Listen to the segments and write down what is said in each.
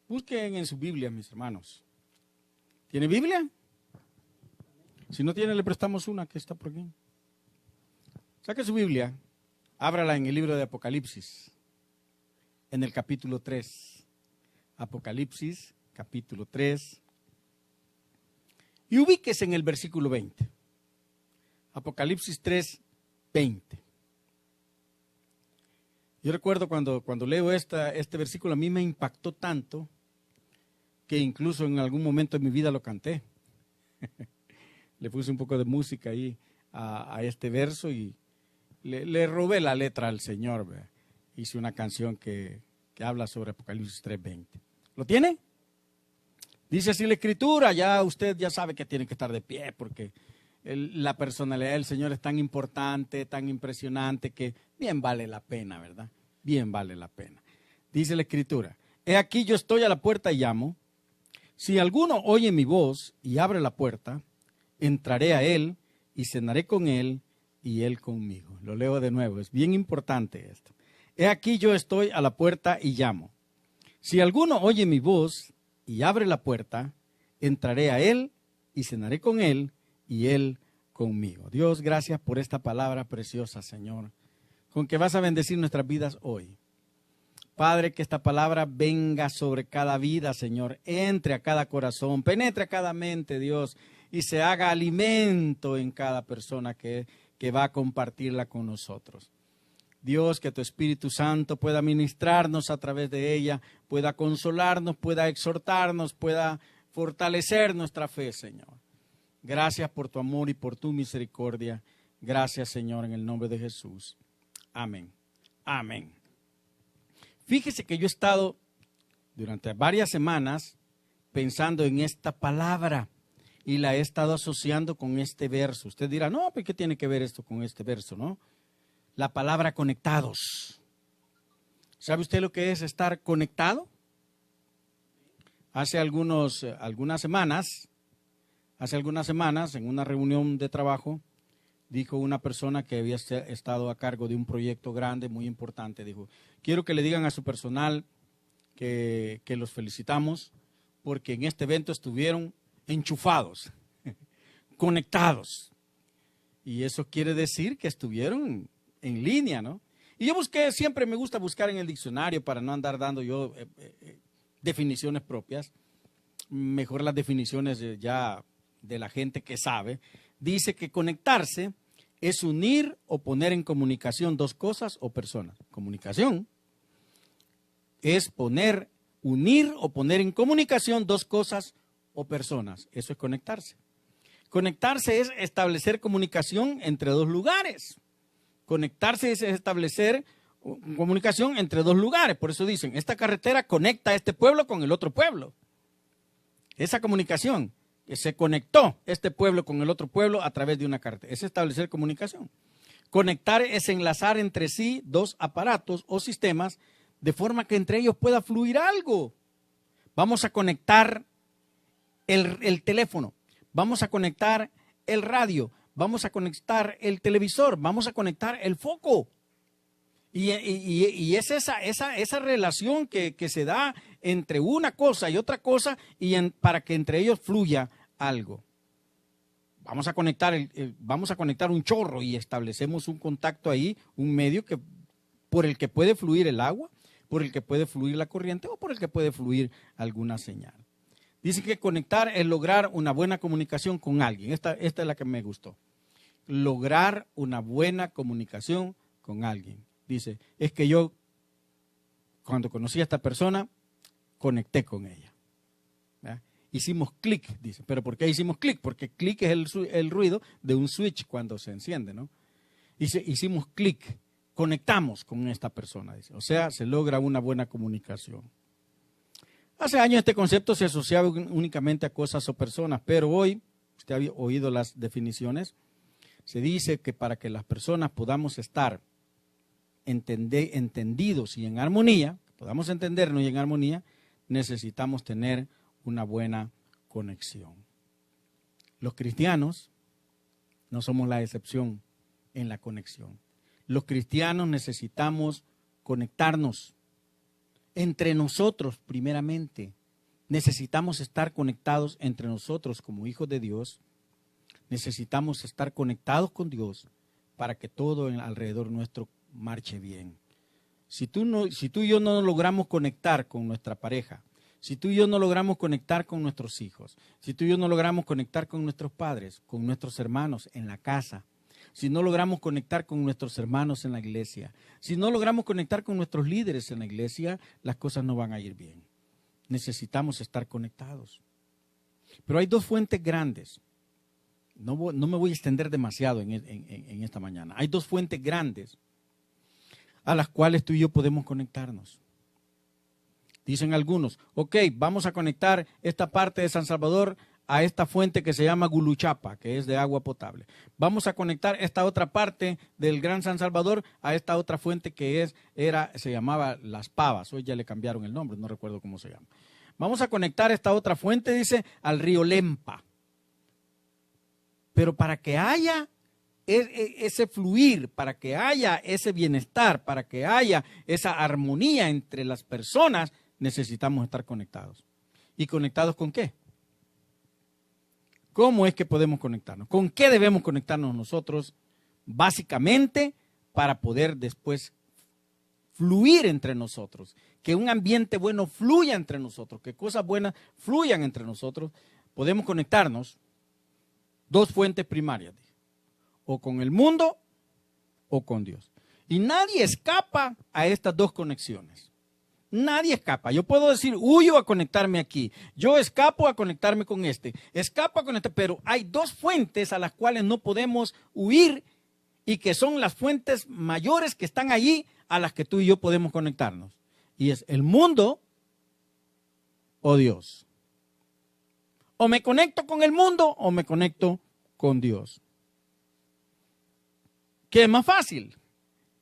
Busquen en su Biblia, mis hermanos. ¿Tiene Biblia? Si no tiene, le prestamos una que está por aquí. Saque su Biblia, ábrala en el libro de Apocalipsis, en el capítulo 3. Apocalipsis, capítulo 3. Y ubíquese en el versículo 20. Apocalipsis 3, 20. Yo recuerdo cuando leo este versículo, a mí me impactó tanto que incluso en algún momento de mi vida lo canté. Le puse un poco de música ahí a este verso y le robé la letra al Señor. ¿Ve? Hice una canción que habla sobre Apocalipsis 3:20. ¿Lo tiene? Dice así la Escritura, ya usted ya sabe que tiene que estar de pie porque la personalidad del Señor es tan importante, tan impresionante que bien vale la pena, ¿verdad? Bien vale la pena. Dice la Escritura, he aquí yo estoy a la puerta y llamo. Si alguno oye mi voz y abre la puerta, entraré a él y cenaré con él y él conmigo. Lo leo de nuevo, es bien importante esto. He aquí yo estoy a la puerta y llamo. Si alguno oye mi voz y abre la puerta, entraré a él y cenaré con él y él conmigo. Dios, gracias por esta palabra preciosa, Señor, con que vas a bendecir nuestras vidas hoy. Padre, que esta palabra venga sobre cada vida, Señor, entre a cada corazón, penetre a cada mente, Dios, y se haga alimento en cada persona que va a compartirla con nosotros. Dios, que tu Espíritu Santo pueda ministrarnos a través de ella, pueda consolarnos, pueda exhortarnos, pueda fortalecer nuestra fe, Señor. Gracias por tu amor y por tu misericordia. Gracias, Señor, en el nombre de Jesús. Amén. Amén. Fíjese que yo he estado durante varias semanas pensando en esta palabra y la he estado asociando con este verso. Usted dirá, no, ¿pero qué tiene que ver esto con este verso, no? La palabra conectados. ¿Sabe usted lo que es estar conectado? Hace algunas semanas, en una reunión de trabajo, dijo una persona que había estado a cargo de un proyecto grande, muy importante, dijo, quiero que le digan a su personal que los felicitamos porque en este evento estuvieron enchufados, conectados. Y eso quiere decir que estuvieron en línea, ¿no? Y yo siempre me gusta buscar en el diccionario para no andar dando yo definiciones propias, mejor las definiciones ya de la gente que sabe. Dice que conectarse es unir o poner en comunicación dos cosas o personas. Comunicación es unir o poner en comunicación dos cosas o personas. Eso es conectarse. Conectarse es establecer comunicación entre dos lugares. Conectarse es establecer comunicación entre dos lugares. Por eso dicen, esta carretera conecta a este pueblo con el otro pueblo. Esa comunicación, que se conectó este pueblo con el otro pueblo a través de una carretera. Es establecer comunicación. Conectar es enlazar entre sí dos aparatos o sistemas de forma que entre ellos pueda fluir algo. Vamos a conectar el teléfono, vamos a conectar el radio, vamos a conectar el televisor, vamos a conectar el foco. Y es esa relación que se da entre una cosa y otra cosa para que entre ellos fluya algo. Vamos a conectar un chorro y establecemos un contacto ahí, un medio por el que puede fluir el agua, por el que puede fluir la corriente o por el que puede fluir alguna señal. Dice que conectar es lograr una buena comunicación con alguien. Esta es la que me gustó. Lograr una buena comunicación con alguien. Dice, es que yo, cuando conocí a esta persona, conecté con ella. ¿Verdad? Hicimos clic, dice. ¿Pero por qué hicimos clic? Porque clic es el ruido de un switch cuando se enciende, ¿no? Dice, hicimos clic, conectamos con esta persona, dice. O sea, se logra una buena comunicación. Hace años este concepto se asociaba únicamente a cosas o personas, pero hoy, usted ha oído las definiciones, se dice que para que las personas podamos estar entendidos y en armonía, podamos entendernos y en armonía, necesitamos tener una buena conexión. Los cristianos no somos la excepción en la conexión. Los cristianos necesitamos conectarnos entre nosotros primeramente. Necesitamos estar conectados entre nosotros como hijos de Dios. Necesitamos estar conectados con Dios para que todo alrededor nuestro marche bien. Si tú y yo no logramos conectar con nuestra pareja, si tú y yo no logramos conectar con nuestros hijos, si tú y yo no logramos conectar con nuestros padres, con nuestros hermanos en la casa, si no logramos conectar con nuestros hermanos en la iglesia, si no logramos conectar con nuestros líderes en la iglesia, las cosas no van a ir bien. Necesitamos estar conectados. Pero hay dos fuentes grandes. No me voy a extender demasiado en esta mañana. Hay dos fuentes grandes a las cuales tú y yo podemos conectarnos. Dicen algunos, ok, vamos a conectar esta parte de San Salvador a esta fuente que se llama Guluchapa, que es de agua potable. Vamos a conectar esta otra parte del Gran San Salvador a esta otra fuente que se llamaba Las Pavas. Hoy ya le cambiaron el nombre, no recuerdo cómo se llama. Vamos a conectar esta otra fuente, dice, al río Lempa. Pero para que haya ese fluir, para que haya ese bienestar, para que haya esa armonía entre las personas, necesitamos estar conectados. ¿Y conectados con qué? ¿Cómo es que podemos conectarnos? ¿Con qué debemos conectarnos nosotros? Básicamente, para poder después fluir entre nosotros. Que un ambiente bueno fluya entre nosotros, que cosas buenas fluyan entre nosotros. Podemos conectarnos dos fuentes primarias, o con el mundo o con Dios. Y nadie escapa a estas dos conexiones. Nadie escapa. Yo puedo decir, huyo a conectarme aquí. Yo escapo a conectarme con escapo a conectar, pero hay dos fuentes a las cuales no podemos huir y que son las fuentes mayores que están allí a las que tú y yo podemos conectarnos. Y es el mundo o Dios. O me conecto con el mundo o me conecto con Dios. ¿Qué es más fácil?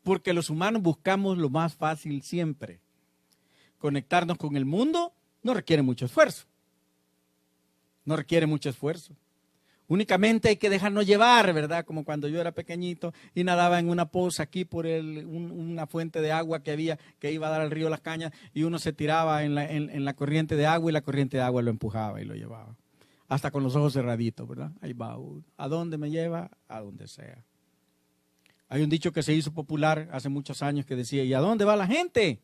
Porque los humanos buscamos lo más fácil siempre. Conectarnos con el mundo no requiere mucho esfuerzo. No requiere mucho esfuerzo. Únicamente hay que dejarnos llevar, ¿verdad? Como cuando yo era pequeñito y nadaba en una poza aquí por una fuente de agua que había, que iba a dar al río Las Cañas, y uno se tiraba en la corriente de agua y la corriente de agua lo empujaba y lo llevaba. Hasta con los ojos cerraditos, ¿verdad? Ahí va uno. ¿A dónde me lleva? A donde sea. Hay un dicho que se hizo popular hace muchos años que decía, ¿y a dónde va la gente?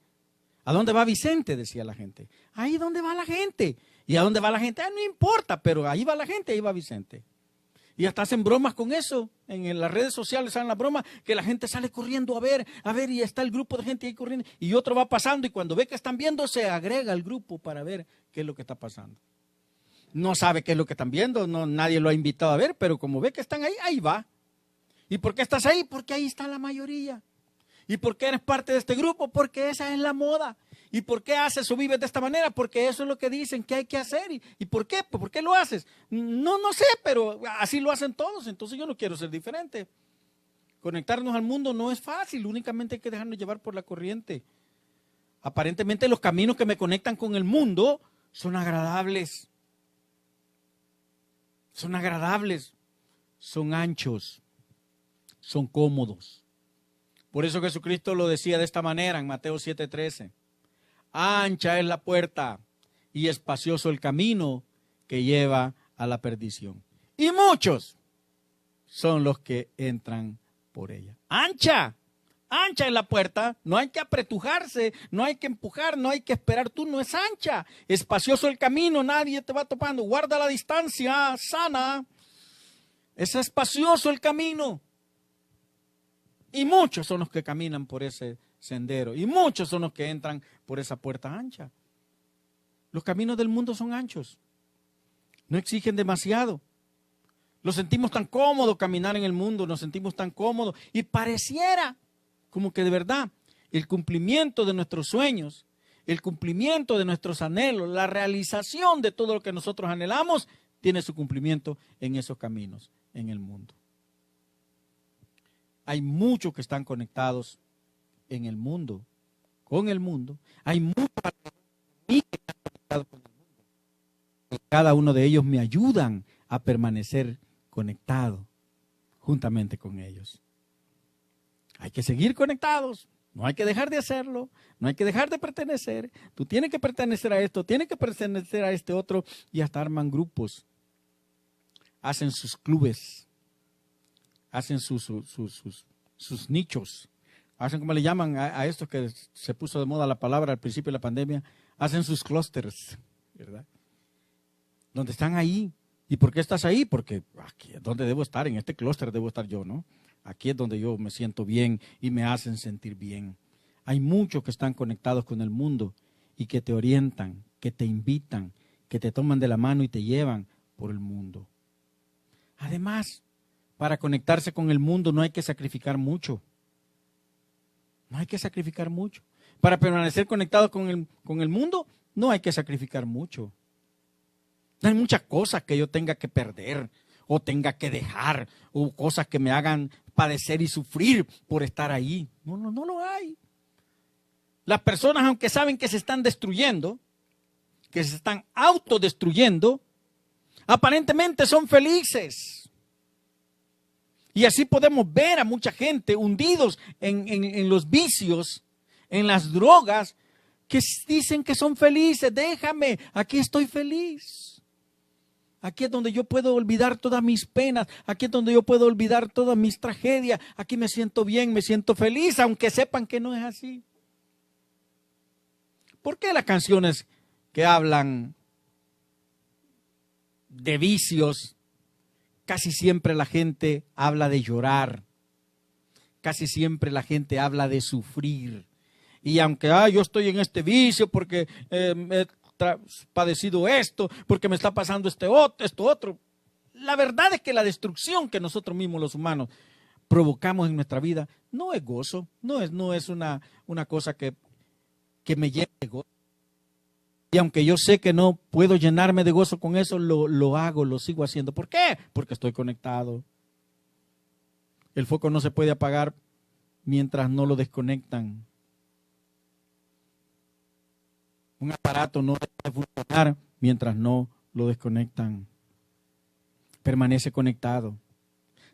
¿A dónde va Vicente? Decía la gente. Ahí dónde va la gente. ¿Y a dónde va la gente? No importa, pero ahí va la gente, ahí va Vicente. Y hasta hacen bromas con eso. En las redes sociales salen las bromas que la gente sale corriendo a ver, y está el grupo de gente ahí corriendo. Y otro va pasando y cuando ve que están viendo, se agrega al grupo para ver qué es lo que está pasando. No sabe qué es lo que están viendo, nadie lo ha invitado a ver, pero como ve que están ahí, ahí va. ¿Y por qué estás ahí? Porque ahí está la mayoría. ¿Y por qué eres parte de este grupo? Porque esa es la moda. ¿Y por qué haces o vives de esta manera? Porque eso es lo que dicen que hay que hacer. ¿Y por qué? ¿Por qué lo haces? No sé, pero así lo hacen todos. Entonces yo no quiero ser diferente. Conectarnos al mundo no es fácil. Únicamente hay que dejarnos llevar por la corriente. Aparentemente los caminos que me conectan con el mundo son agradables. Son agradables. Son anchos. Son cómodos. Por eso Jesucristo lo decía de esta manera en Mateo 7:13. Ancha es la puerta y espacioso el camino que lleva a la perdición. Y muchos son los que entran por ella. Ancha es la puerta, no hay que apretujarse, no hay que empujar, no hay que esperar turno, es ancha. Espacioso el camino, nadie te va topando, guarda la distancia sana. Es espacioso el camino. Y muchos son los que caminan por ese sendero. Y muchos son los que entran por esa puerta ancha. Los caminos del mundo son anchos. No exigen demasiado. Nos sentimos tan cómodos caminar en el mundo. Nos sentimos tan cómodos. Y pareciera como que de verdad el cumplimiento de nuestros sueños, el cumplimiento de nuestros anhelos, la realización de todo lo que nosotros anhelamos, tiene su cumplimiento en esos caminos, en el mundo. Hay muchos que están conectados en el mundo, con el mundo. Hay muchos que están conectados con el mundo. Cada uno de ellos me ayudan a permanecer conectado juntamente con ellos. Hay que seguir conectados. No hay que dejar de hacerlo, no hay que dejar de pertenecer. Tú tienes que pertenecer a esto, tienes que pertenecer a este otro, y hasta arman grupos, hacen sus clubes, hacen sus nichos, hacen como le llaman a esto que se puso de moda la palabra al principio de la pandemia, hacen sus clústeres, ¿verdad? Donde están ahí. ¿Y por qué estás ahí? Porque aquí es donde debo estar, en este clúster debo estar yo, ¿no? Aquí es donde yo me siento bien y me hacen sentir bien. Hay muchos que están conectados con el mundo y que te orientan, que te invitan, que te toman de la mano y te llevan por el mundo. Además, para conectarse con el mundo no hay que sacrificar mucho. No hay que sacrificar mucho. Para permanecer conectado con el mundo no hay que sacrificar mucho. No hay muchas cosas que yo tenga que perder o tenga que dejar, o cosas que me hagan padecer y sufrir por estar ahí. No lo hay. Las personas, aunque saben que se están destruyendo, que se están autodestruyendo, aparentemente son felices. Y así podemos ver a mucha gente hundidos en los vicios, en las drogas, que dicen que son felices. Déjame, aquí estoy feliz. Aquí es donde yo puedo olvidar todas mis penas. Aquí es donde yo puedo olvidar todas mis tragedias. Aquí me siento bien, me siento feliz, aunque sepan que no es así. ¿Por qué las canciones que hablan de vicios, casi siempre la gente habla de llorar? Casi siempre la gente habla de sufrir. Y aunque yo estoy en este vicio porque he padecido esto, porque me está pasando esto otro. La verdad es que la destrucción que nosotros mismos los humanos provocamos en nuestra vida no es gozo, no es una cosa que me llene de gozo. Y aunque yo sé que no puedo llenarme de gozo con eso, lo hago, lo sigo haciendo. ¿Por qué? Porque estoy conectado. El foco no se puede apagar mientras no lo desconectan. Un aparato no debe funcionar mientras no lo desconectan. Permanece conectado.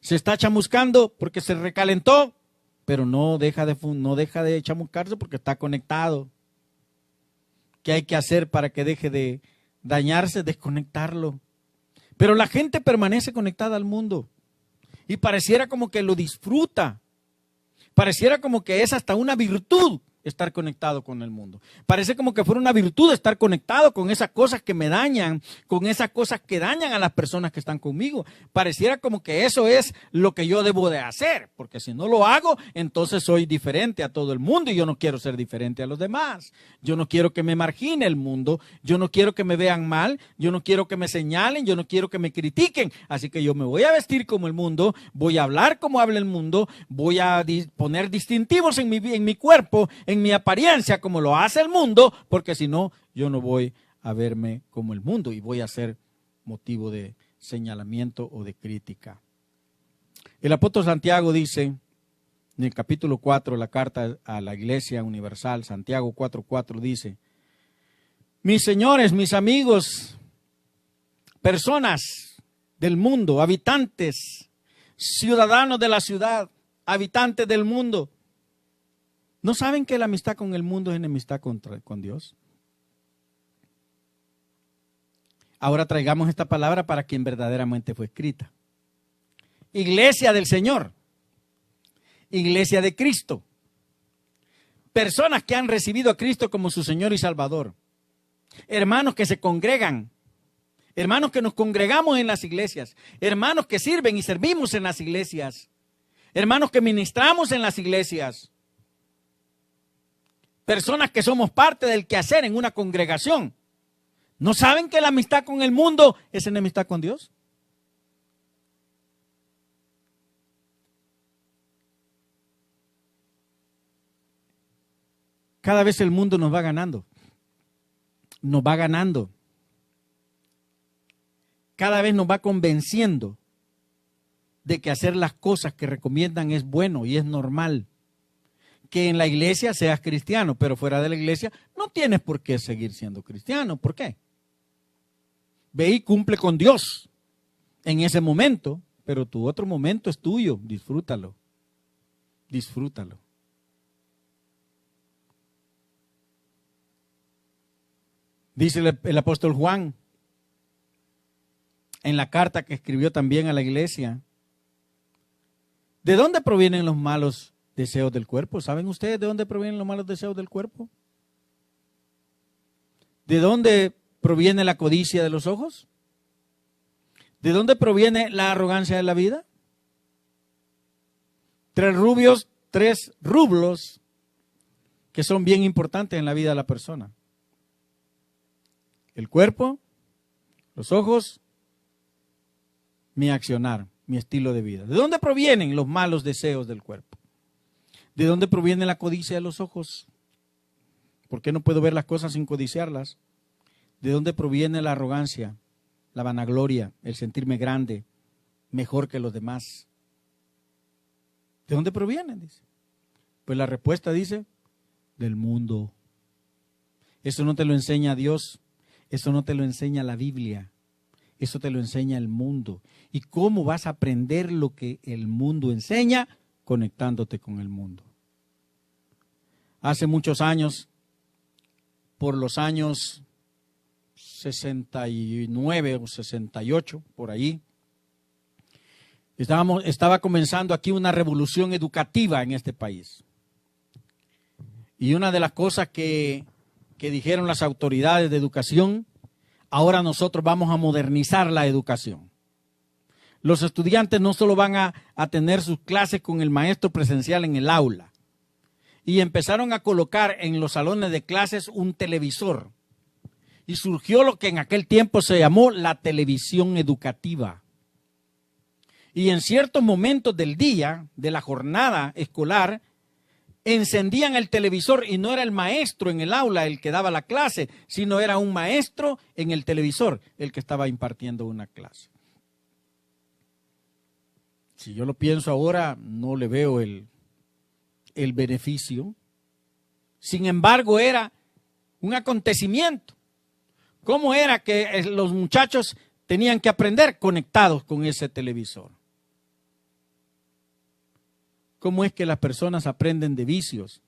Se está chamuscando porque se recalentó, pero no deja de chamuscarse porque está conectado. ¿Qué hay que hacer para que deje de dañarse? Desconectarlo. Pero la gente permanece conectada al mundo y pareciera como que lo disfruta. Pareciera como que es hasta una virtud estar conectado con el mundo. Parece como que fuera una virtud estar conectado con esas cosas que me dañan, con esas cosas que dañan a las personas que están conmigo. Pareciera como que eso es lo que yo debo de hacer, porque si no lo hago, entonces soy diferente a todo el mundo y yo no quiero ser diferente a los demás. Yo no quiero que me margine el mundo, yo no quiero que me vean mal, yo no quiero que me señalen, yo no quiero que me critiquen. Así que yo me voy a vestir como el mundo, voy a hablar como habla el mundo, voy a poner distintivos en mi cuerpo, en mi apariencia como lo hace el mundo, porque si no, yo no voy a verme como el mundo y voy a ser motivo de señalamiento o de crítica. El apóstol Santiago dice, en el capítulo 4, la carta a la Iglesia Universal, Santiago 4:4 dice, mis señores, mis amigos, personas del mundo, habitantes, ciudadanos de la ciudad, habitantes del mundo, ¿no saben que la amistad con el mundo es enemistad con Dios? Ahora traigamos esta palabra para quien verdaderamente fue escrita. Iglesia del Señor, Iglesia de Cristo, personas que han recibido a Cristo como su Señor y Salvador, hermanos que se congregan, hermanos que nos congregamos en las iglesias, hermanos que sirven y servimos en las iglesias, hermanos que ministramos en las iglesias, personas que somos parte del quehacer en una congregación. ¿No saben que la amistad con el mundo es enemistad con Dios? Cada vez el mundo nos va ganando. Nos va ganando. Cada vez nos va convenciendo de que hacer las cosas que recomiendan es bueno y es normal. Que en la iglesia seas cristiano, pero fuera de la iglesia no tienes por qué seguir siendo cristiano. ¿Por qué? Ve y cumple con Dios en ese momento, pero tu otro momento es tuyo. Disfrútalo. Disfrútalo. Dice el apóstol Juan, en la carta que escribió también a la iglesia, ¿de dónde provienen los malos deseos del cuerpo? ¿Saben ustedes de dónde provienen los malos deseos del cuerpo? ¿De dónde proviene la codicia de los ojos? ¿De dónde proviene la arrogancia de la vida? 3 rublos que son bien importantes en la vida de la persona. El cuerpo, los ojos, mi accionar, mi estilo de vida. ¿De dónde provienen los malos deseos del cuerpo? ¿De dónde proviene la codicia de los ojos? ¿Por qué no puedo ver las cosas sin codiciarlas? ¿De dónde proviene la arrogancia, la vanagloria, el sentirme grande, mejor que los demás? ¿De dónde provienen? Dice. Pues la respuesta dice, del mundo. Eso no te lo enseña Dios, eso no te lo enseña la Biblia, eso te lo enseña el mundo. ¿Y cómo vas a aprender lo que el mundo enseña? Conectándote con el mundo. Hace muchos años, por los años 69 o 68, por ahí, estaba comenzando aquí una revolución educativa en este país. Y una de las cosas que dijeron las autoridades de educación, ahora nosotros vamos a modernizar la educación. Los estudiantes no solo van a tener sus clases con el maestro presencial en el aula, y empezaron a colocar en los salones de clases un televisor. Y surgió lo que en aquel tiempo se llamó la televisión educativa. Y en ciertos momentos del día, de la jornada escolar, encendían el televisor y no era el maestro en el aula el que daba la clase, sino era un maestro en el televisor el que estaba impartiendo una clase. Si yo lo pienso ahora, no le veo el beneficio. Sin embargo, era un acontecimiento. ¿Cómo era que los muchachos tenían que aprender conectados con ese televisor? ¿Cómo es que las personas aprenden de vicios?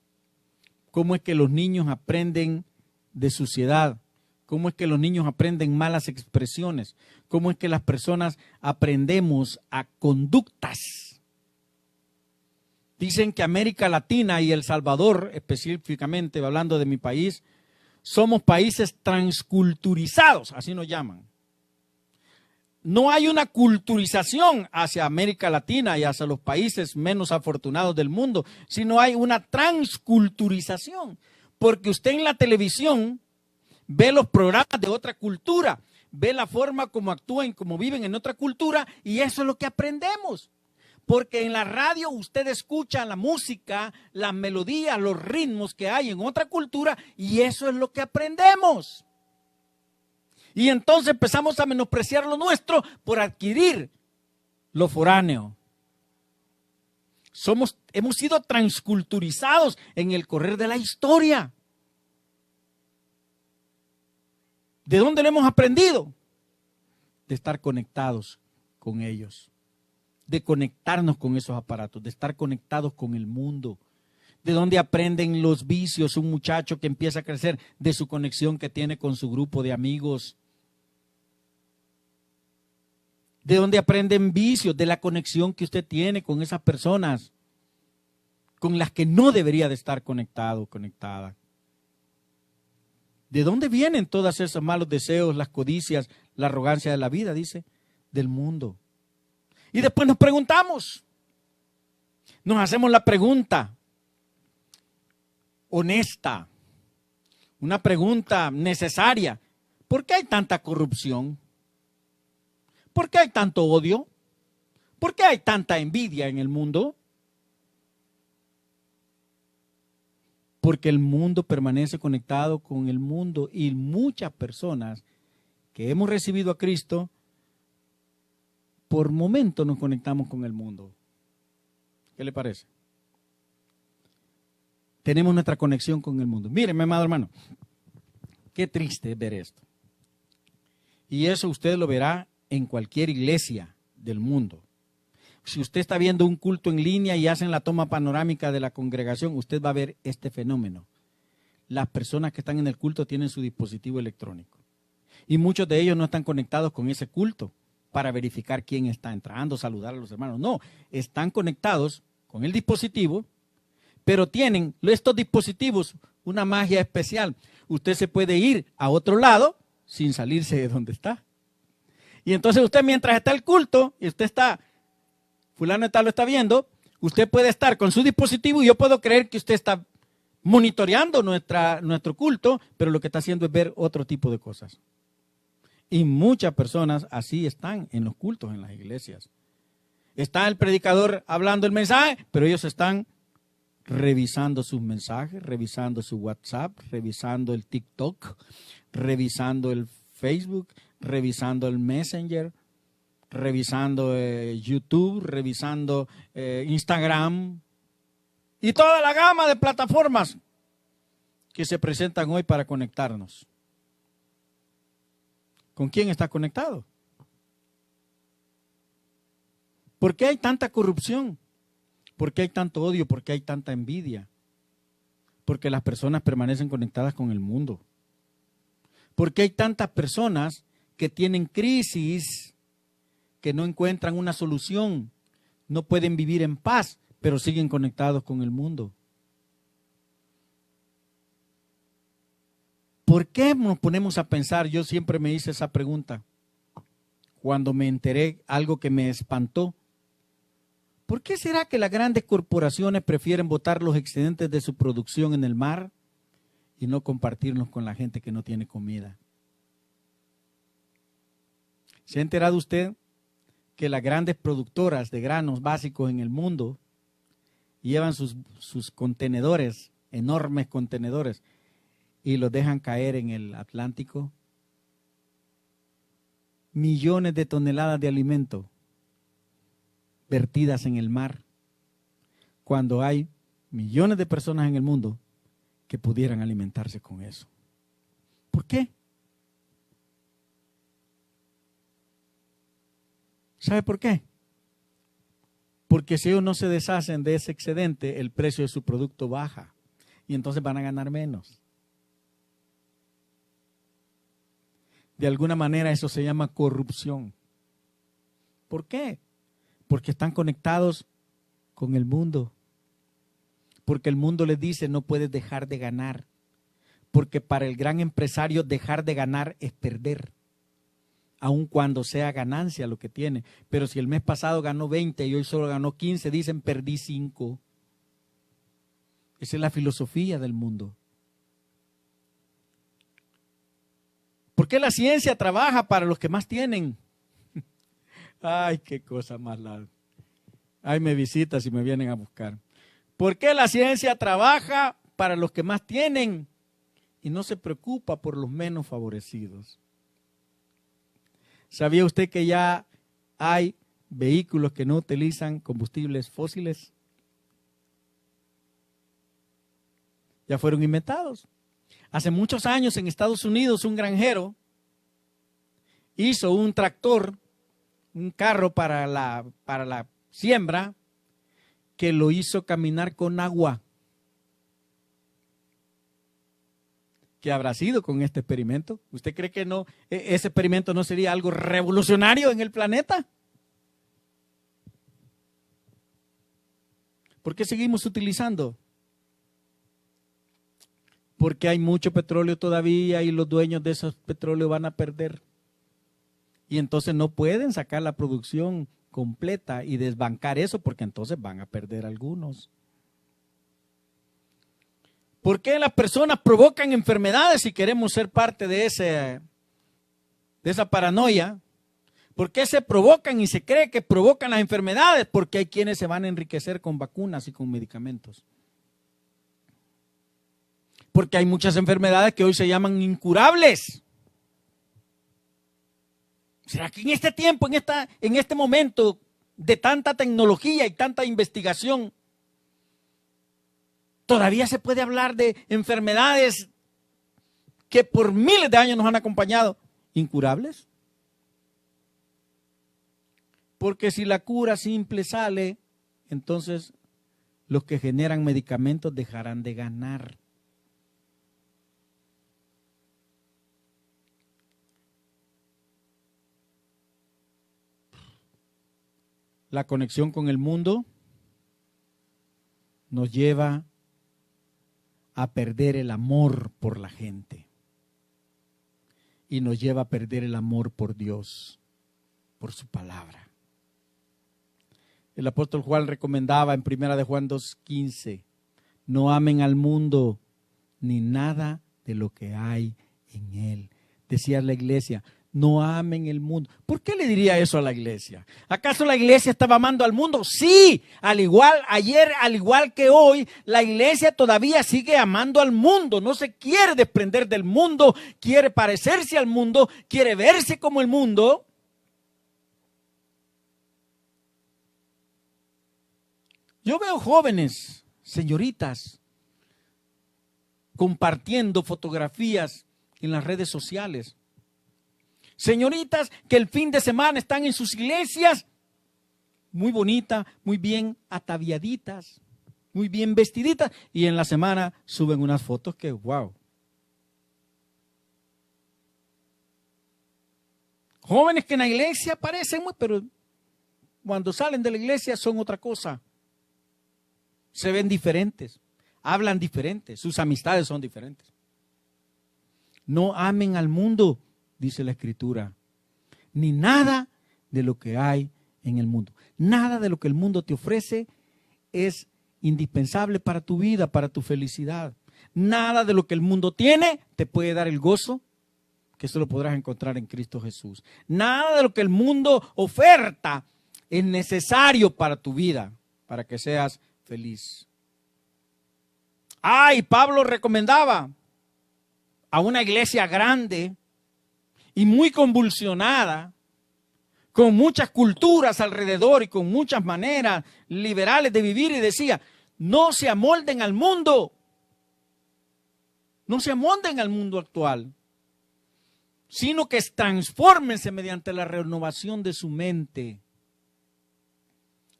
¿Cómo es que los niños aprenden de suciedad? ¿Cómo es que los niños aprenden malas expresiones? ¿Cómo es que las personas aprendemos a conductas? Dicen que América Latina y El Salvador, específicamente hablando de mi país, somos países transculturizados, así nos llaman. No hay una culturización hacia América Latina y hacia los países menos afortunados del mundo, sino hay una transculturización. Porque usted en la televisión ve los programas de otra cultura, ve la forma como actúan, como viven en otra cultura, y eso es lo que aprendemos. Porque en la radio usted escucha la música, las melodías, los ritmos que hay en otra cultura, y eso es lo que aprendemos. Y entonces empezamos a menospreciar lo nuestro por adquirir lo foráneo. Hemos sido transculturizados en el correr de la historia. ¿De dónde lo hemos aprendido? De estar conectados con ellos, de conectarnos con esos aparatos, de estar conectados con el mundo. ¿De dónde aprenden los vicios un muchacho que empieza a crecer? De su conexión que tiene con su grupo de amigos. ¿De dónde aprenden vicios? De la conexión que usted tiene con esas personas con las que no debería de estar conectado, conectada. ¿De dónde vienen todos esos malos deseos, las codicias, la arrogancia de la vida? Dice, del mundo. Y después nos preguntamos, nos hacemos la pregunta honesta, una pregunta necesaria. ¿Por qué hay tanta corrupción? ¿Por qué hay tanto odio? ¿Por qué hay tanta envidia en el mundo? Porque el mundo permanece conectado con el mundo y muchas personas que hemos recibido a Cristo, por momento nos conectamos con el mundo. ¿Qué le parece? Tenemos nuestra conexión con el mundo. Mírenme, amado hermano, qué triste es ver esto. Y eso usted lo verá en cualquier iglesia del mundo. Si usted está viendo un culto en línea y hacen la toma panorámica de la congregación, usted va a ver este fenómeno. las personas que están en el culto tienen su dispositivo electrónico. Y muchos de ellos no están conectados con ese culto para verificar quién está entrando, saludar a los hermanos. No, están conectados con el dispositivo, pero tienen estos dispositivos una magia especial. Usted se puede ir a otro lado sin salirse de donde está. Y entonces usted, mientras está el culto, y usted está, fulano de tal lo está viendo, usted puede estar con su dispositivo y yo puedo creer que usted está monitoreando nuestro culto, pero lo que está haciendo es ver otro tipo de cosas. Y muchas personas así están en los cultos, en las iglesias. Está el predicador hablando el mensaje, pero ellos están revisando sus mensajes, revisando su WhatsApp, revisando el TikTok, revisando el Facebook, revisando el Messenger, revisando YouTube, revisando Instagram y toda la gama de plataformas que se presentan hoy para conectarnos. ¿Con quién está conectado? ¿Por qué hay tanta corrupción? ¿Por qué hay tanto odio? ¿Por qué hay tanta envidia? Porque las personas permanecen conectadas con el mundo. ¿Por qué hay tantas personas que tienen crisis, que no encuentran una solución, no pueden vivir en paz, pero siguen conectados con el mundo? ¿Por qué nos ponemos a pensar? Yo siempre me hice esa pregunta cuando me enteré algo que me espantó. ¿Por qué será que las grandes corporaciones prefieren botar los excedentes de su producción en el mar y no compartirlos con la gente que no tiene comida? ¿Se ha enterado usted que las grandes productoras de granos básicos en el mundo llevan sus contenedores, enormes contenedores, y los dejan caer en el Atlántico? Millones de toneladas de alimento vertidas en el mar, cuando hay millones de personas en el mundo que pudieran alimentarse con eso. ¿Por qué? ¿Sabe por qué? Porque si ellos no se deshacen de ese excedente, el precio de su producto baja y entonces van a ganar menos. De alguna manera eso se llama corrupción. ¿Por qué? Porque están conectados con el mundo. Porque el mundo les dice no puedes dejar de ganar. Porque para el gran empresario dejar de ganar es perder. Aun cuando sea ganancia lo que tiene. Pero si el mes pasado ganó 20 y hoy solo ganó 15, dicen perdí 5. Esa es la filosofía del mundo. ¿Por qué la ciencia trabaja para los que más tienen? Ay, qué cosa más larga. Ay, me visitas y me vienen a buscar. ¿Por qué la ciencia trabaja para los que más tienen y no se preocupa por los menos favorecidos? ¿Sabía usted que ya hay vehículos que no utilizan combustibles fósiles? Ya fueron inventados. Hace muchos años en Estados Unidos un granjero hizo un tractor, un carro para la siembra, que lo hizo caminar con agua. ¿Qué habrá sido con este experimento? ¿Usted cree que no, ese experimento no sería algo revolucionario en el planeta? ¿Por qué seguimos utilizando? Porque hay mucho petróleo todavía y los dueños de esos petróleos van a perder. Y entonces no pueden sacar la producción completa y desbancar eso, porque entonces van a perder algunos. ¿Por qué las personas provocan enfermedades si queremos ser parte de esa paranoia? ¿Por qué se provocan y se cree que provocan las enfermedades? Porque hay quienes se van a enriquecer con vacunas y con medicamentos. Porque hay muchas enfermedades que hoy se llaman incurables. ¿Será que en este tiempo, en este momento de tanta tecnología y tanta investigación, todavía se puede hablar de enfermedades que por miles de años nos han acompañado, incurables? Porque si la cura simple sale, entonces los que generan medicamentos dejarán de ganar. la conexión con el mundo nos lleva a perder el amor por la gente y nos lleva a perder el amor por Dios, por su palabra. El apóstol Juan recomendaba en 1 de Juan 2:15, no amen al mundo ni nada de lo que hay en él. Decía la iglesia, no amen el mundo. ¿Por qué le diría eso a la iglesia? ¿Acaso la iglesia estaba amando al mundo? Sí, al igual ayer, al igual que hoy, la iglesia todavía sigue amando al mundo. No se quiere desprender del mundo, quiere parecerse al mundo, quiere verse como el mundo. Yo veo jóvenes, señoritas, compartiendo fotografías en las redes sociales. Señoritas que el fin de semana están en sus iglesias, muy bonitas, muy bien ataviaditas, muy bien vestiditas, y en la semana suben unas fotos que, wow. Jóvenes que en la iglesia parecen muy, pero cuando salen de la iglesia son otra cosa. Se ven diferentes, hablan diferentes, sus amistades son diferentes. No amen al mundo, dice la Escritura, ni nada de lo que hay en el mundo. Nada de lo que el mundo te ofrece es indispensable para tu vida, para tu felicidad. Nada de lo que el mundo tiene te puede dar el gozo que solo podrás encontrar en Cristo Jesús. Nada de lo que el mundo oferta es necesario para tu vida, para que seas feliz. Y Pablo recomendaba a una iglesia grande y muy convulsionada, con muchas culturas alrededor y con muchas maneras liberales de vivir, y decía, no se amolden al mundo, no se amolden al mundo actual, sino que transfórmense mediante la renovación de su mente.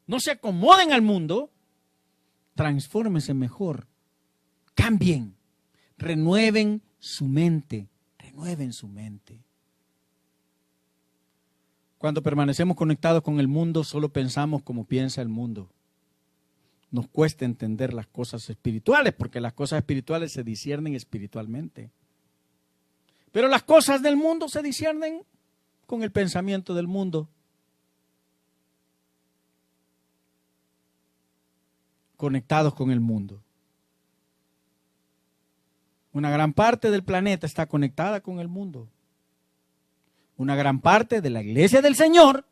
No se acomoden al mundo, transfórmense mejor, cambien, renueven su mente, renueven su mente. Cuando permanecemos conectados con el mundo, solo pensamos como piensa el mundo. Nos cuesta entender las cosas espirituales, porque las cosas espirituales se disciernen espiritualmente. Pero las cosas del mundo se disciernen con el pensamiento del mundo. Conectados con el mundo. Una gran parte del planeta está conectada con el mundo. Una gran parte de la iglesia del Señor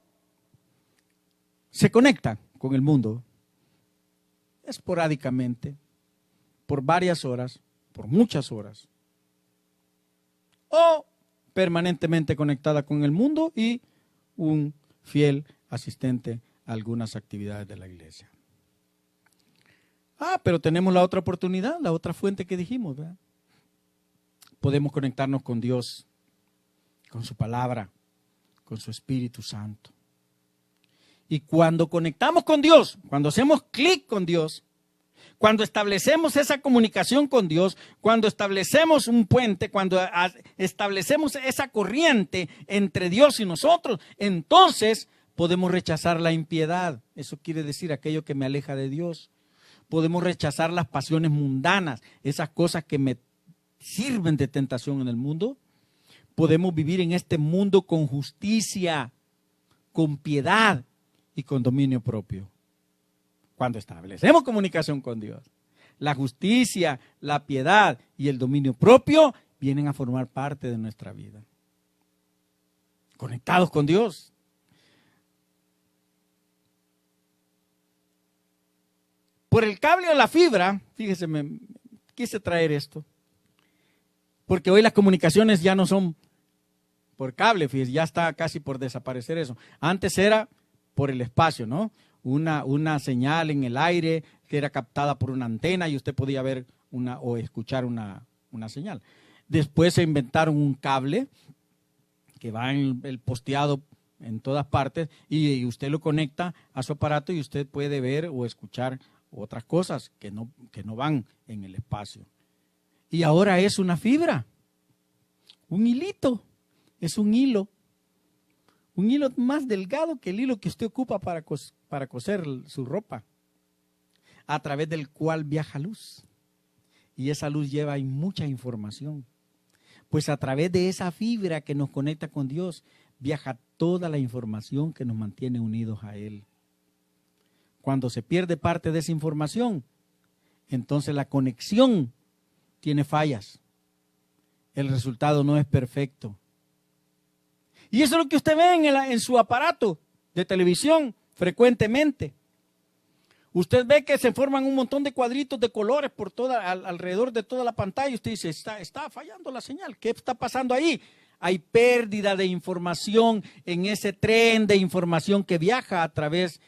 se conecta con el mundo esporádicamente, por varias horas, por muchas horas, o permanentemente conectada con el mundo y un fiel asistente a algunas actividades de la iglesia. Pero tenemos la otra oportunidad, la otra fuente que dijimos, ¿verdad? Podemos conectarnos con Dios, con su palabra, con su Espíritu Santo. Y cuando conectamos con Dios, cuando hacemos clic con Dios, cuando establecemos esa comunicación con Dios, cuando establecemos un puente, cuando establecemos esa corriente entre Dios y nosotros, entonces podemos rechazar la impiedad. Eso quiere decir aquello que me aleja de Dios. Podemos rechazar las pasiones mundanas, esas cosas que me sirven de tentación en el mundo. Podemos vivir en este mundo con justicia, con piedad y con dominio propio. Cuando establecemos comunicación con Dios, la justicia, la piedad y el dominio propio vienen a formar parte de nuestra vida. Conectados con Dios. Por el cable o la fibra, fíjese, me quise traer esto, porque hoy las comunicaciones ya no son por cable, fíjese, ya está casi por desaparecer eso. Antes era por el espacio, ¿no? Una señal en el aire que era captada por una antena y usted podía ver o escuchar una señal. Después se inventaron un cable que va en el posteado en todas partes y usted lo conecta a su aparato y usted puede ver o escuchar otras cosas que no van en el espacio. Y ahora es una fibra, un hilito, es un hilo más delgado que el hilo que usted ocupa para para coser su ropa, a través del cual viaja luz. Y esa luz lleva ahí mucha información. Pues a través de esa fibra que nos conecta con Dios, viaja toda la información que nos mantiene unidos a Él. Cuando se pierde parte de esa información, entonces la conexión tiene fallas. El resultado no es perfecto. Y eso es lo que usted ve en su aparato de televisión frecuentemente. Usted ve que se forman un montón de cuadritos de colores por alrededor de toda la pantalla. Usted dice, está fallando la señal. ¿Qué está pasando ahí? Hay pérdida de información en ese tren de información que viaja a través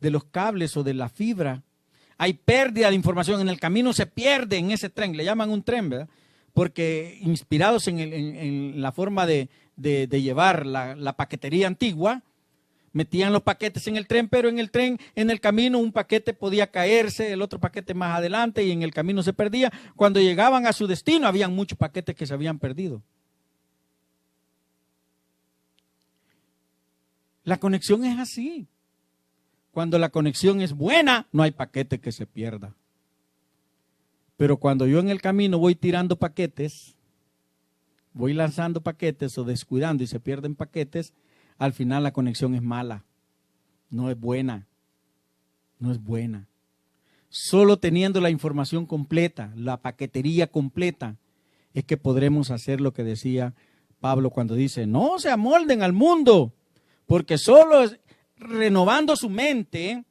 de los cables o de la fibra. Hay pérdida de información en el camino, se pierde en ese tren. Le llaman un tren, ¿verdad? Porque inspirados en la forma de llevar la paquetería antigua, metían los paquetes en el tren, pero en el camino un paquete podía caerse, el otro paquete más adelante y en el camino se perdía. Cuando llegaban a su destino, habían muchos paquetes que se habían perdido. La conexión es así. Cuando la conexión es buena, no hay paquete que se pierda. Pero cuando yo en el camino voy tirando paquetes, voy lanzando paquetes o descuidando y se pierden paquetes, al final la conexión es mala, no es buena, no es buena. Solo teniendo la información completa, la paquetería completa, es que podremos hacer lo que decía Pablo cuando dice, no se amolden al mundo, porque solo renovando su mente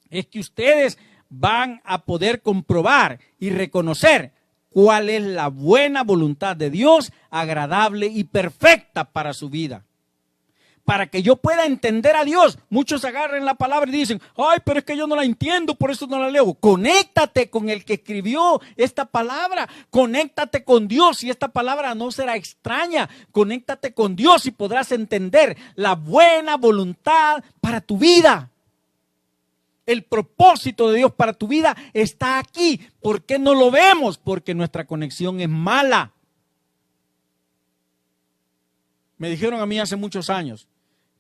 es que ustedes van a poder comprobar y reconocer cuál es la buena voluntad de Dios, agradable y perfecta para su vida. Para que yo pueda entender a Dios, muchos agarran la palabra y dicen, ay, pero es que yo no la entiendo, por eso no la leo. Conéctate con el que escribió esta palabra, conéctate con Dios y esta palabra no será extraña. Conéctate con Dios y podrás entender la buena voluntad para tu vida. El propósito de Dios para tu vida está aquí. ¿Por qué no lo vemos? Porque nuestra conexión es mala. Me dijeron a mí hace muchos años,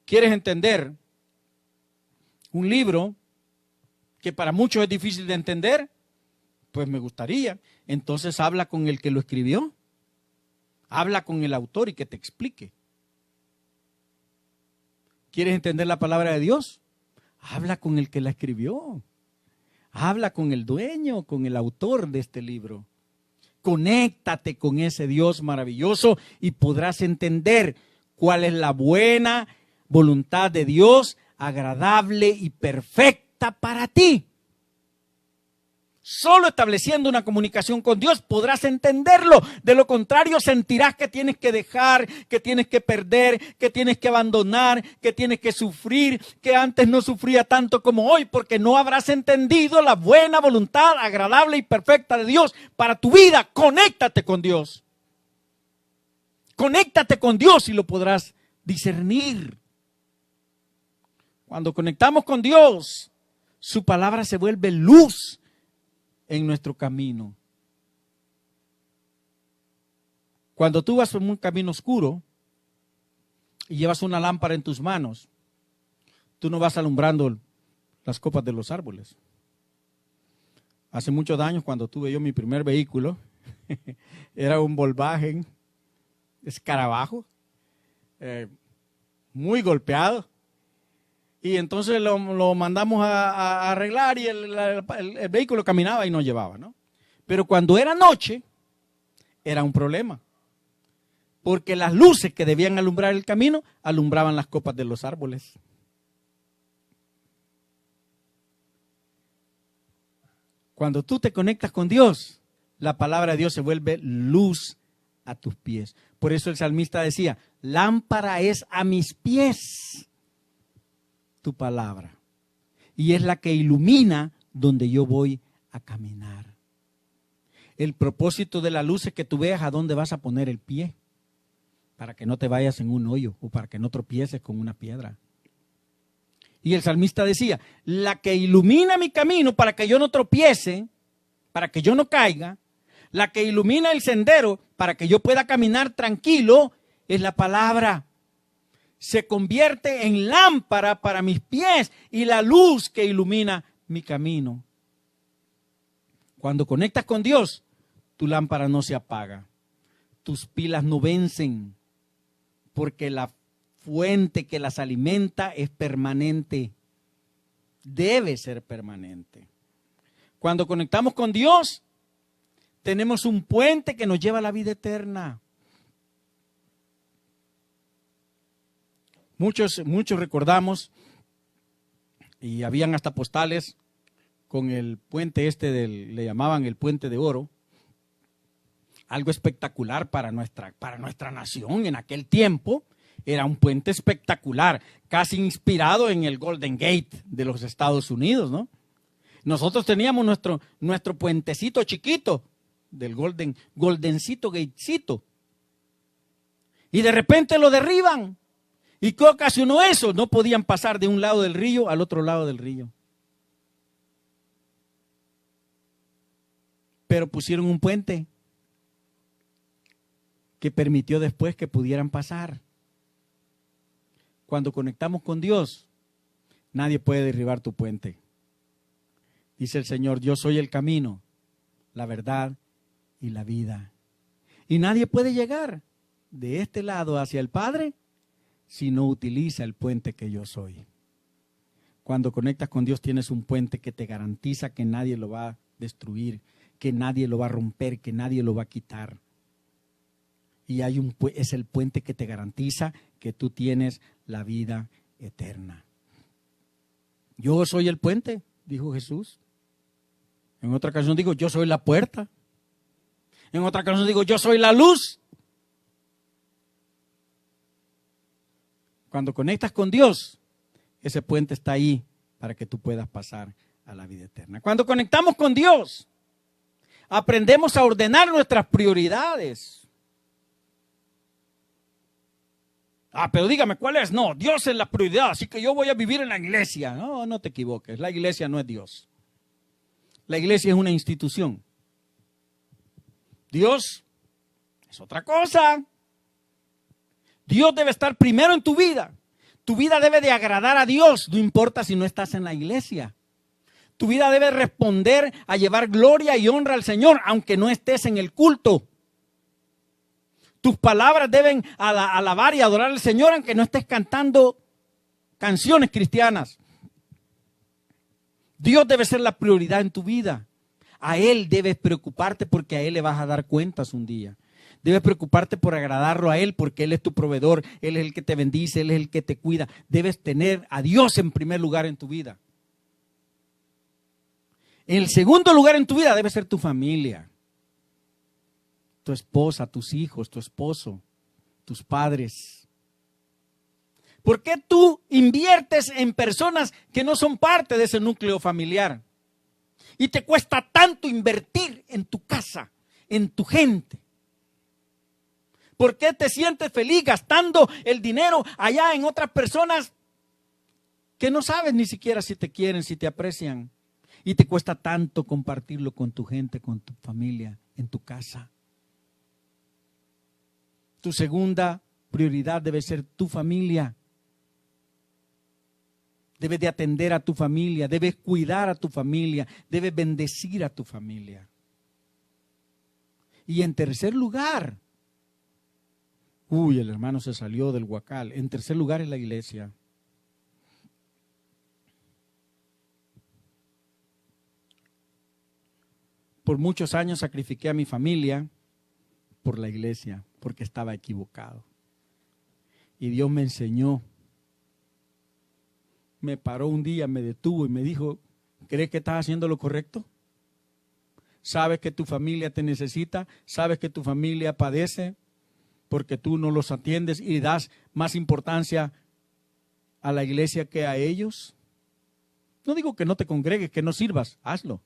¿quieres entender un libro que para muchos es difícil de entender? Pues me gustaría. Entonces habla con el que lo escribió. Habla con el autor y que te explique. ¿Quieres entender la palabra de Dios? Habla con el que la escribió. Habla con el dueño, con el autor de este libro. Conéctate con ese Dios maravilloso y podrás entender cuál es la buena voluntad de Dios, agradable y perfecta para ti. Solo estableciendo una comunicación con Dios podrás entenderlo. De lo contrario, sentirás que tienes que dejar, que tienes que perder, que tienes que abandonar, que tienes que sufrir, que antes no sufría tanto como hoy, porque no habrás entendido la buena voluntad agradable y perfecta de Dios para tu vida. Conéctate con Dios. Conéctate con Dios y lo podrás discernir. Cuando conectamos con Dios, su palabra se vuelve luz en nuestro camino. Cuando tú vas por un camino oscuro y llevas una lámpara en tus manos, tú no vas alumbrando las copas de los árboles. Hace muchos años, cuando tuve yo mi primer vehículo, era un Volkswagen escarabajo, muy golpeado. Y entonces lo mandamos a arreglar y el vehículo caminaba y nos llevaba, ¿no? Pero cuando era noche, era un problema. Porque las luces que debían alumbrar el camino, alumbraban las copas de los árboles. Cuando tú te conectas con Dios, la palabra de Dios se vuelve luz a tus pies. Por eso el salmista decía, lámpara es a mis pies tu palabra, y es la que ilumina donde yo voy a caminar. El propósito de la luz es que tú veas a dónde vas a poner el pie, para que no te vayas en un hoyo o para que no tropieces con una piedra. Y el salmista decía, la que ilumina mi camino para que yo no tropiece, para que yo no caiga, la que ilumina el sendero para que yo pueda caminar tranquilo, es la palabra. se convierte en lámpara para mis pies y la luz que ilumina mi camino. Cuando conectas con Dios, tu lámpara no se apaga, tus pilas no vencen, porque la fuente que las alimenta es permanente, debe ser permanente. Cuando conectamos con Dios, tenemos un puente que nos lleva a la vida eterna. Muchos recordamos, y habían hasta postales con el puente le llamaban el Puente de Oro, algo espectacular para nuestra nación en aquel tiempo. Era un puente espectacular, casi inspirado en el Golden Gate de los Estados Unidos, ¿no? Nosotros teníamos nuestro puentecito chiquito del Goldencito Gatecito. Y de repente lo derriban. ¿Y qué ocasionó eso? No podían pasar de un lado del río al otro lado del río. Pero pusieron un puente que permitió después que pudieran pasar. Cuando conectamos con Dios, nadie puede derribar tu puente. Dice el Señor, yo soy el camino, la verdad y la vida. Y nadie puede llegar de este lado hacia el Padre si no utiliza el puente que yo soy. Cuando conectas con Dios tienes un puente que te garantiza que nadie lo va a destruir, que nadie lo va a romper, que nadie lo va a quitar. Y es el puente que te garantiza que tú tienes la vida eterna. Yo soy el puente, dijo Jesús. En otra ocasión digo, yo soy la puerta. En otra ocasión digo, yo soy la luz. Cuando conectas con Dios, ese puente está ahí para que tú puedas pasar a la vida eterna. Cuando conectamos con Dios, aprendemos a ordenar nuestras prioridades. Pero dígame, ¿cuál es? No, Dios es la prioridad, así que yo voy a vivir en la iglesia. No, no te equivoques, la iglesia no es Dios. La iglesia es una institución. Dios es otra cosa. Dios debe estar primero en tu vida. Tu vida debe de agradar a Dios, no importa si no estás en la iglesia. Tu vida debe responder a llevar gloria y honra al Señor, aunque no estés en el culto. Tus palabras deben alabar y adorar al Señor, aunque no estés cantando canciones cristianas. Dios debe ser la prioridad en tu vida. A Él debes preocuparte porque a Él le vas a dar cuentas un día. Debes preocuparte por agradarlo a Él porque Él es tu proveedor, Él es el que te bendice, Él es el que te cuida. Debes tener a Dios en primer lugar en tu vida. En el segundo lugar en tu vida debe ser tu familia. Tu esposa, tus hijos, tu esposo, tus padres. ¿Por qué tú inviertes en personas que no son parte de ese núcleo familiar? Y te cuesta tanto invertir en tu casa, en tu gente. ¿Por qué te sientes feliz gastando el dinero allá en otras personas que no sabes ni siquiera si te quieren, si te aprecian? Y te cuesta tanto compartirlo con tu gente, con tu familia, en tu casa. Tu segunda prioridad debe ser tu familia. Debes de atender a tu familia, debes cuidar a tu familia, debes bendecir a tu familia. Y en tercer lugar, el hermano se salió del huacal. En tercer lugar es la iglesia. Por muchos años sacrifiqué a mi familia por la iglesia, porque estaba equivocado. Y Dios me enseñó. Me paró un día, me detuvo y me dijo, ¿crees que estás haciendo lo correcto? ¿Sabes que tu familia te necesita? ¿Sabes que tu familia padece porque tú no los atiendes y das más importancia a la iglesia que a ellos? No digo que no te congregues, que no sirvas, hazlo.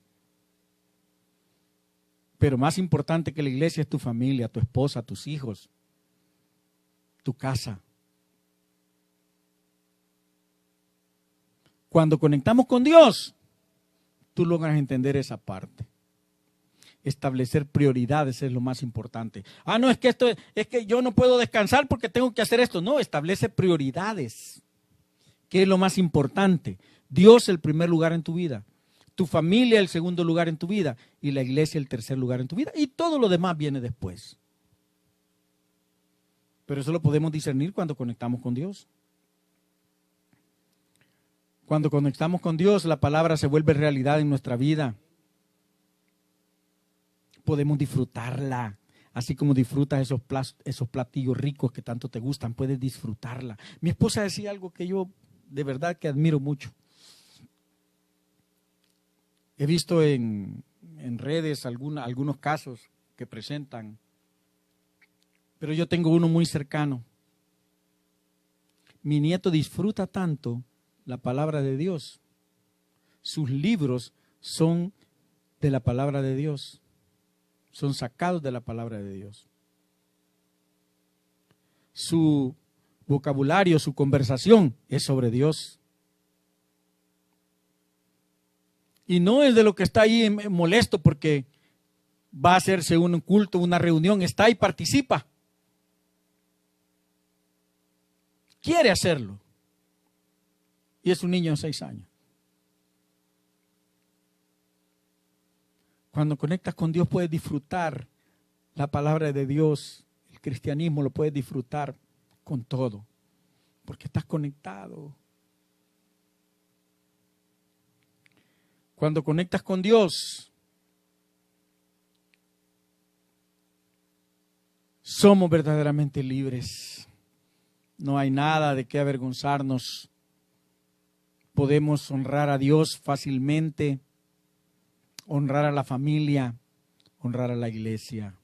Pero más importante que la iglesia es tu familia, tu esposa, tus hijos, tu casa. Cuando conectamos con Dios, tú logras entender esa parte. Establecer prioridades es lo más importante. Ah, no, es que es que yo no puedo descansar porque tengo que hacer esto. No, establece prioridades. ¿Qué es lo más importante? Dios el primer lugar en tu vida, tu familia el segundo lugar en tu vida y la iglesia el tercer lugar en tu vida. Y todo lo demás viene después. Pero eso lo podemos discernir cuando conectamos con Dios. Cuando conectamos con Dios, la palabra se vuelve realidad en nuestra vida. Podemos disfrutarla, así como disfrutas esos platillos ricos que tanto te gustan, puedes disfrutarla. Mi esposa decía algo que yo de verdad que admiro mucho. He visto en redes algunos casos que presentan, pero yo tengo uno muy cercano. Mi nieto disfruta tanto la palabra de Dios. Sus libros son de la palabra de Dios. Son sacados de la palabra de Dios. Su vocabulario, su conversación es sobre Dios. Y no es de lo que está ahí molesto porque va a hacerse un culto, una reunión, está y participa. Quiere hacerlo. Y es un niño de 6 años. Cuando conectas con Dios puedes disfrutar la palabra de Dios, el cristianismo lo puedes disfrutar con todo, porque estás conectado. Cuando conectas con Dios, somos verdaderamente libres. No hay nada de qué avergonzarnos. Podemos honrar a Dios fácilmente, honrar a la familia, honrar a la iglesia.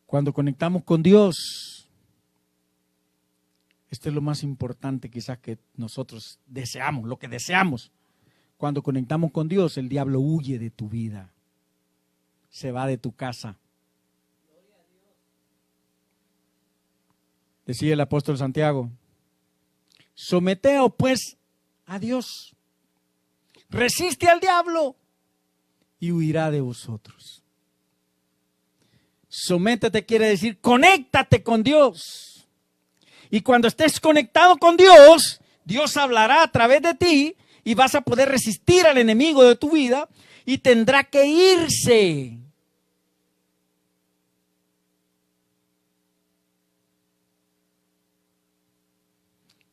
Cuando conectamos con Dios, esto es lo más importante quizás que nosotros deseamos, lo que deseamos. Cuando conectamos con Dios, el diablo huye de tu vida, se va de tu casa. Decía el apóstol Santiago, someteos pues a Dios. Resiste al diablo y huirá de vosotros. Sométete quiere decir conéctate con Dios. Y cuando estés conectado con Dios, Dios hablará a través de ti y vas a poder resistir al enemigo de tu vida y tendrá que irse.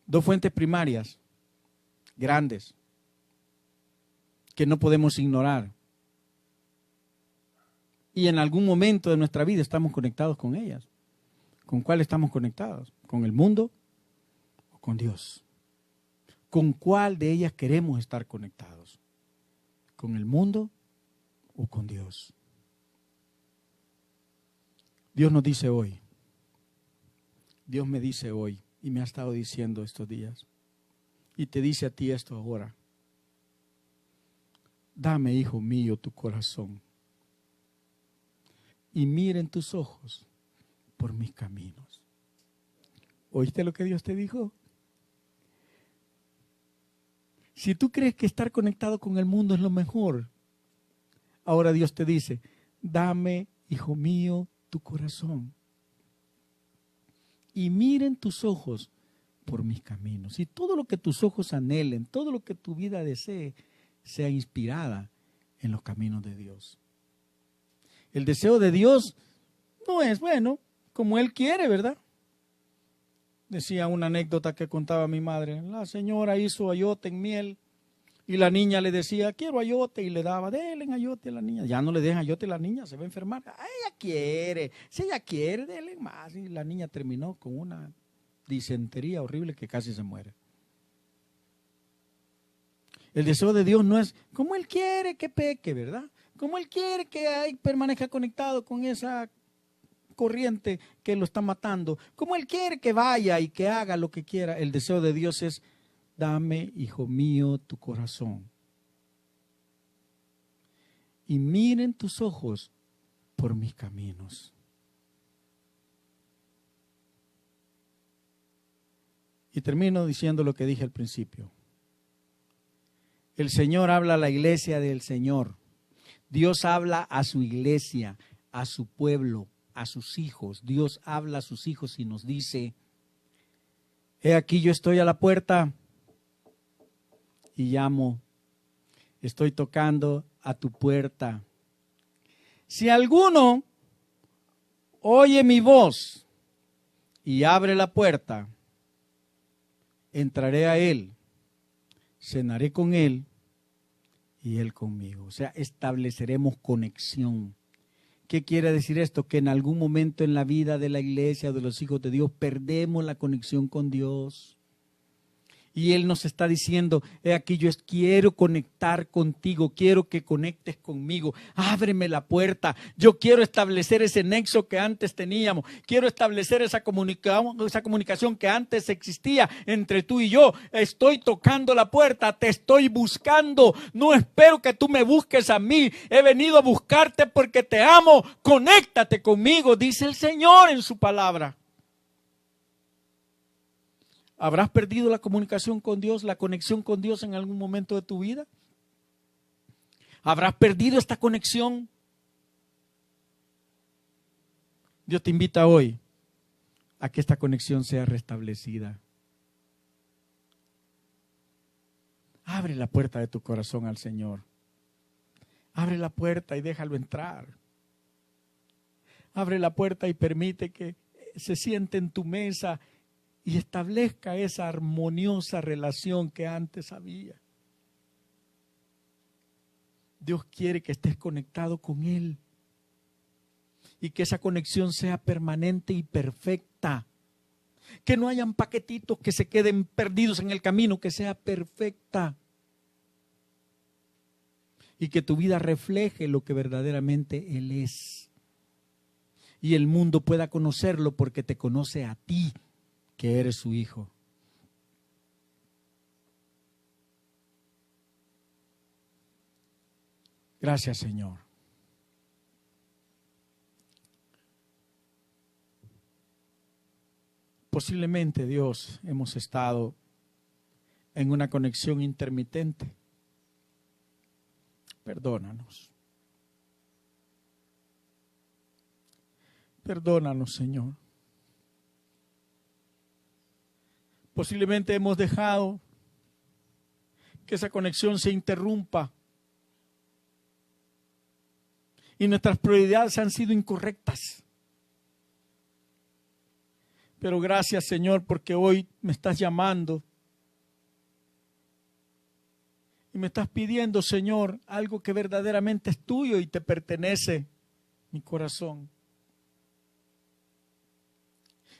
Dos fuentes primarias grandes que no podemos ignorar. Y en algún momento de nuestra vida estamos conectados con ellas. ¿Con cuál estamos conectados? ¿Con el mundo o con Dios? ¿Con cuál de ellas queremos estar conectados? ¿Con el mundo o con Dios? Dios nos dice hoy, Dios me dice hoy, y me ha estado diciendo estos días, y te dice a ti esto ahora. Dame, hijo mío, tu corazón y miren tus ojos por mis caminos. ¿Oíste lo que Dios te dijo? Si tú crees que estar conectado con el mundo es lo mejor, ahora Dios te dice, dame, hijo mío, tu corazón y miren tus ojos por mis caminos. Y todo lo que tus ojos anhelen, todo lo que tu vida desee, sea inspirada en los caminos de Dios. El deseo de Dios no es, bueno, como Él quiere, ¿verdad? Decía una anécdota que contaba mi madre. La señora hizo ayote en miel y la niña le decía, quiero ayote, y le daba, denle ayote a la niña. Ya no le dejan ayote a la niña, se va a enfermar. Ella quiere, si ella quiere, denle más. Y la niña terminó con una disentería horrible que casi se muere. El deseo de Dios no es como Él quiere que peque, ¿verdad? Como Él quiere que permanezca conectado con esa corriente que lo está matando. Como Él quiere que vaya y que haga lo que quiera. El deseo de Dios es, dame, hijo mío, tu corazón. Y miren tus ojos por mis caminos. Y termino diciendo lo que dije al principio. El Señor habla a la iglesia del Señor. Dios habla a su iglesia, a su pueblo, a sus hijos. Dios habla a sus hijos y nos dice: he aquí yo estoy a la puerta y llamo. Estoy tocando a tu puerta. Si alguno oye mi voz y abre la puerta, entraré a él, cenaré con él y él conmigo. O sea, estableceremos conexión. ¿Qué quiere decir esto? Que en algún momento en la vida de la iglesia, de los hijos de Dios, perdemos la conexión con Dios. Y Él nos está diciendo: he aquí yo quiero conectar contigo, quiero que conectes conmigo, ábreme la puerta, yo quiero establecer ese nexo que antes teníamos, quiero establecer esa comunicación que antes existía entre tú y yo. Estoy tocando la puerta, te estoy buscando, no espero que tú me busques a mí, he venido a buscarte porque te amo, conéctate conmigo, dice el Señor en su palabra. ¿Habrás perdido la comunicación con Dios, la conexión con Dios en algún momento de tu vida? ¿Habrás perdido esta conexión? Dios te invita hoy a que esta conexión sea restablecida. Abre la puerta de tu corazón al Señor. Abre la puerta y déjalo entrar. Abre la puerta y permite que se siente en tu mesa y establezca esa armoniosa relación que antes había. Dios quiere que estés conectado con Él y que esa conexión sea permanente y perfecta. Que no hayan paquetitos que se queden perdidos en el camino, que sea perfecta. Y que tu vida refleje lo que verdaderamente Él es. Y el mundo pueda conocerlo porque te conoce a ti, que eres su hijo. Gracias, Señor. Posiblemente, Dios, hemos estado en una conexión intermitente. Perdónanos. Perdónanos, Señor. Posiblemente hemos dejado que esa conexión se interrumpa y nuestras prioridades han sido incorrectas. Pero gracias, Señor, porque hoy me estás llamando y me estás pidiendo, Señor, algo que verdaderamente es tuyo y te pertenece, mi corazón.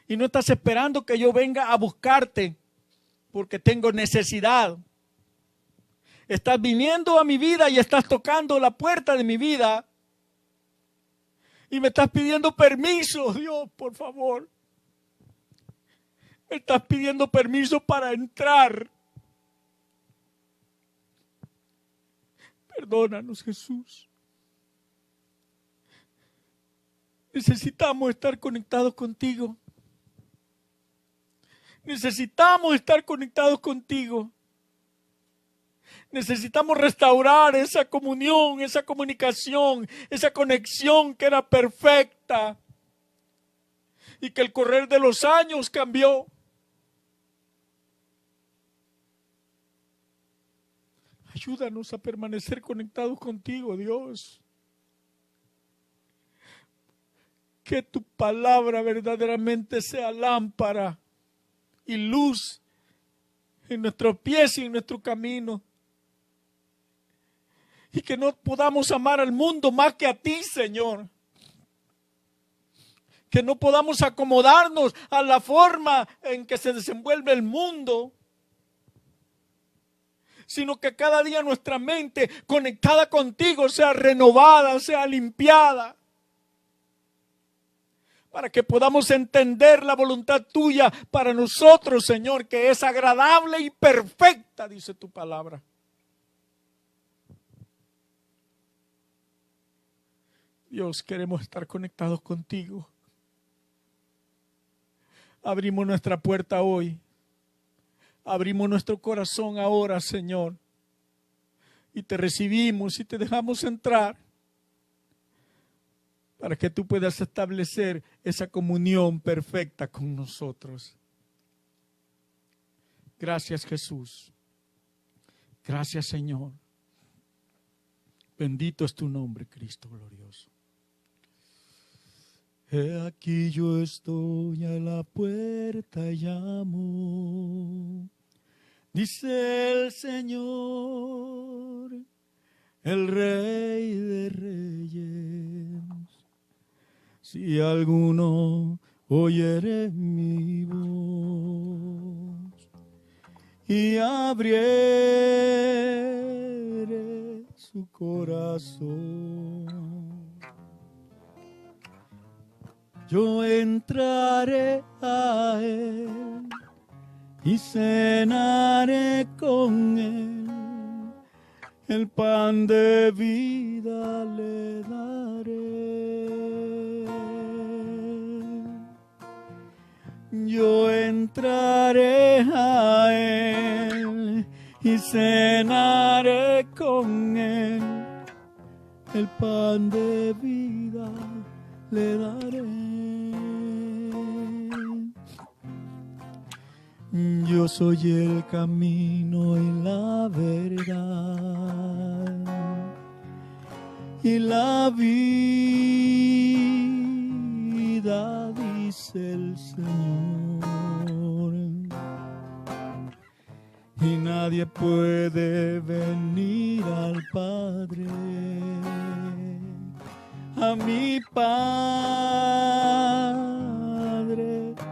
Y no estás esperando que yo venga a buscarte porque tengo necesidad. Estás viniendo a mi vida y estás tocando la puerta de mi vida. Y me estás pidiendo permiso, Dios, por favor. Me estás pidiendo permiso para entrar. Perdónanos, Jesús. Necesitamos estar conectados contigo. Necesitamos estar conectados contigo. Necesitamos restaurar esa comunión, esa comunicación, esa conexión que era perfecta y que el correr de los años cambió. Ayúdanos a permanecer conectados contigo, Dios. Que tu palabra verdaderamente sea lámpara y luz en nuestros pies y en nuestro camino. Y que no podamos amar al mundo más que a ti, Señor. Que no podamos acomodarnos a la forma en que se desenvuelve el mundo, sino que cada día nuestra mente conectada contigo sea renovada, sea limpiada, para que podamos entender la voluntad tuya para nosotros, Señor, que es agradable y perfecta, dice tu palabra. Dios, queremos estar conectados contigo. Abrimos nuestra puerta hoy. Abrimos nuestro corazón ahora, Señor. y te recibimos y te dejamos entrar para que tú puedas establecer esa comunión perfecta con nosotros. Gracias, Jesús. Gracias, Señor. Bendito es tu nombre, Cristo glorioso. He aquí yo estoy a la puerta y llamo. Dice el Señor, el Rey de Reyes. Si alguno oyere mi voz y abriere su corazón, yo entraré a él y cenaré con él, el pan de vida le daré. Yo entraré a él y cenaré con él, el pan de vida le daré. Yo soy el camino y la verdad y la vida, dice el Señor. Y nadie puede venir al Padre, a mi Padre,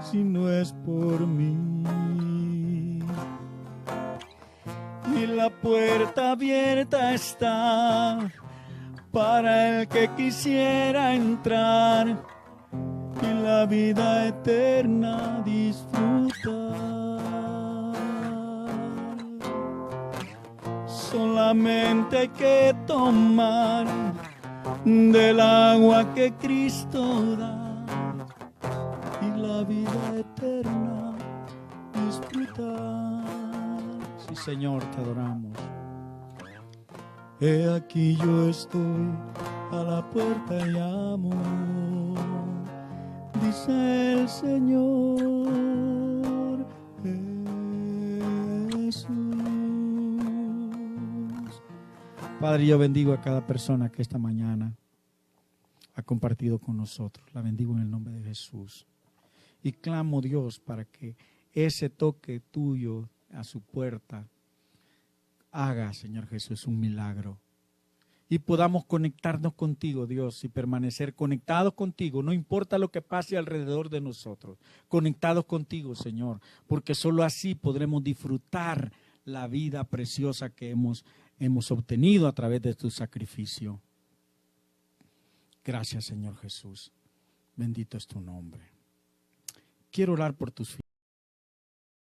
si no es por mí. Y la puerta abierta está para el que quisiera entrar y la vida eterna disfrutar. Solamente hay que tomar del agua que Cristo da y la vida eterna disfrutar. Sí, Señor, te adoramos. He aquí yo estoy a la puerta y llamo, dice el Señor Jesús. Padre, yo bendigo a cada persona que esta mañana ha compartido con nosotros. La bendigo en el nombre de Jesús. Y clamo, Dios, para que ese toque tuyo a su puerta haga, Señor Jesús, un milagro. Y podamos conectarnos contigo, Dios, y permanecer conectados contigo. No importa lo que pase alrededor de nosotros. Conectados contigo, Señor. Porque solo así podremos disfrutar la vida preciosa que hemos obtenido a través de tu sacrificio. Gracias, Señor Jesús. Bendito es tu nombre. Quiero orar por tus